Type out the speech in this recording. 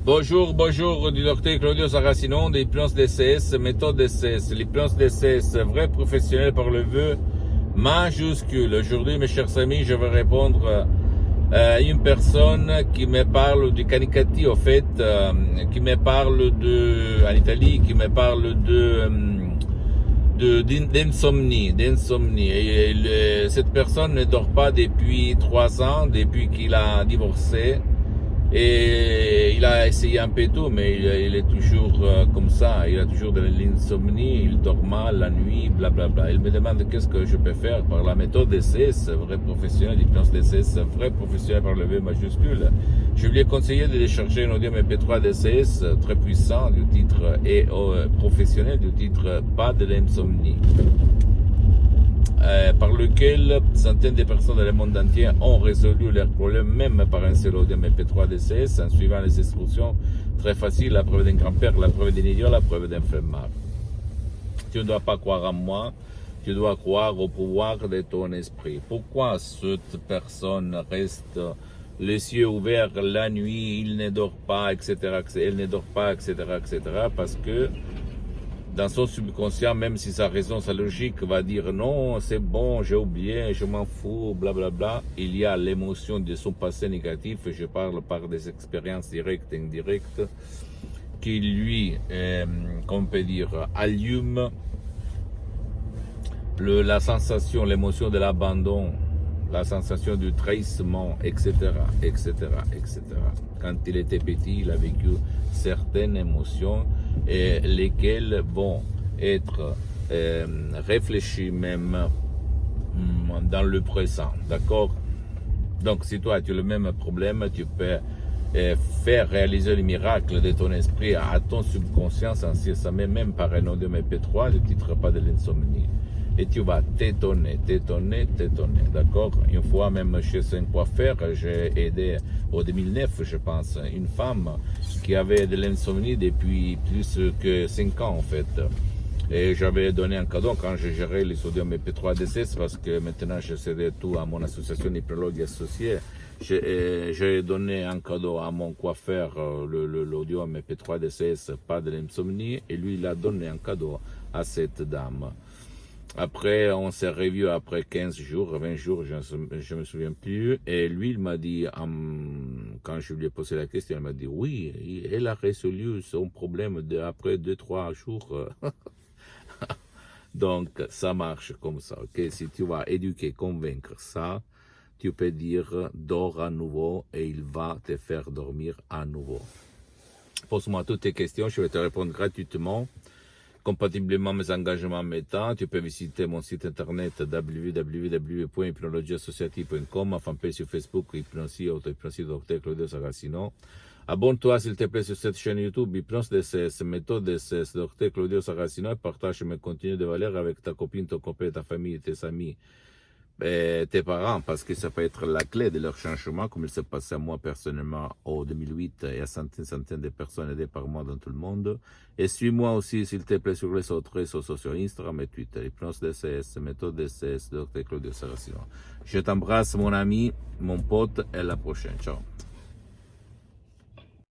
Bonjour, du docteur Claudio Saracino de l'hypnose DCS, méthode DCS. L'hypnose DCS, vrai professionnel par le vœu majuscule. Aujourd'hui, mes chers amis, je vais répondre à une personne qui me parle du canicati, au fait, qui me parle en Italie, qui me parle d'insomnie. Et cette personne ne dort pas depuis 3 ans, depuis qu'il a divorcé. Et il a essayé un peu tout, mais il est toujours comme ça. Il a toujours de l'insomnie, il dort mal la nuit, blablabla. Il me demande qu'est-ce que je peux faire par la méthode DCS, vrai professionnel, l'hypnose DCS, vrai professionnel par le V majuscule. Je lui ai conseillé de télécharger un audio MP3 DCS très puissant du titre et professionnel du titre pas de l'insomnie. Par lequel centaines de personnes dans le monde entier ont résolu leurs problèmes, même par un seul audio MP3 DCS, en suivant les instructions très faciles, la preuve d'un grand-père, la preuve d'un idiot, la preuve d'un flemmard. Tu ne dois pas croire en moi, tu dois croire au pouvoir de ton esprit. Pourquoi cette personne reste les yeux ouverts la nuit, il ne dort pas, etc., elle ne dort pas, etc., parce que dans son subconscient, même si sa raison, sa logique va dire non, c'est bon, j'ai oublié, je m'en fous, blablabla, il y a l'émotion de son passé négatif, je parle par des expériences directes et indirectes, qui lui, qu'on peut dire, allume la sensation, l'émotion de l'abandon, la sensation du trahissement, etc. Quand il était petit, il a vécu certaines émotions et lesquelles vont être réfléchies même dans le présent, d'accord? Donc si toi tu as le même problème, tu peux faire réaliser le miracle de ton esprit à ton subconscient, ça met même par un audio MP3, le titre pas de l'insomnie. Et tu vas t'étonner, d'accord? Une fois, même chez un coiffeur, j'ai aidé, au 2009, je pense, une femme qui avait de l'insomnie depuis plus que 5 ans, en fait. Et j'avais donné un cadeau quand je gérais les audios MP3 DCS, parce que maintenant, je cédais tout à mon association Hypnologue Associée. J'ai donné un cadeau à mon coiffeur, l'audio MP3 DCS, pas de l'insomnie, et lui, il a donné un cadeau à cette dame. Après, on s'est revu après 15 jours, 20 jours, je ne me souviens plus. Et lui, il m'a dit, quand je lui ai posé la question, il m'a dit, oui, elle a résolu son problème après 2-3 jours. Donc, ça marche comme ça, ok? Si tu vas éduquer, convaincre ça, tu peux dire, dors à nouveau et il va te faire dormir à nouveau. Pose-moi toutes tes questions, je vais te répondre gratuitement. Compatiblement mes engagements méta, tu peux visiter mon site internet www.hypnologieassociative.com, ma fanpage sur Facebook, Hypnosie, Auto-Hypnosie, Dr Claudio Saracino. Abonne-toi s'il te plaît sur cette chaîne YouTube, Hypnose DCS, méthode DCS, Dr Claudio Saracino, et partage mes contenus de valeur avec ta copine, ton copain, ta famille, tes amis. Tes parents, parce que ça peut être la clé de leur changement, comme il s'est passé à moi personnellement en 2008 et à centaines de personnes aidées par moi dans tout le monde. Et suis-moi aussi, s'il te plaît, sur les autres réseaux sociaux, Instagram et Twitter, Hypnose DCS, méthode DCS, Dr Claudio Saracino. Je t'embrasse, mon ami, mon pote, et à la prochaine. Ciao.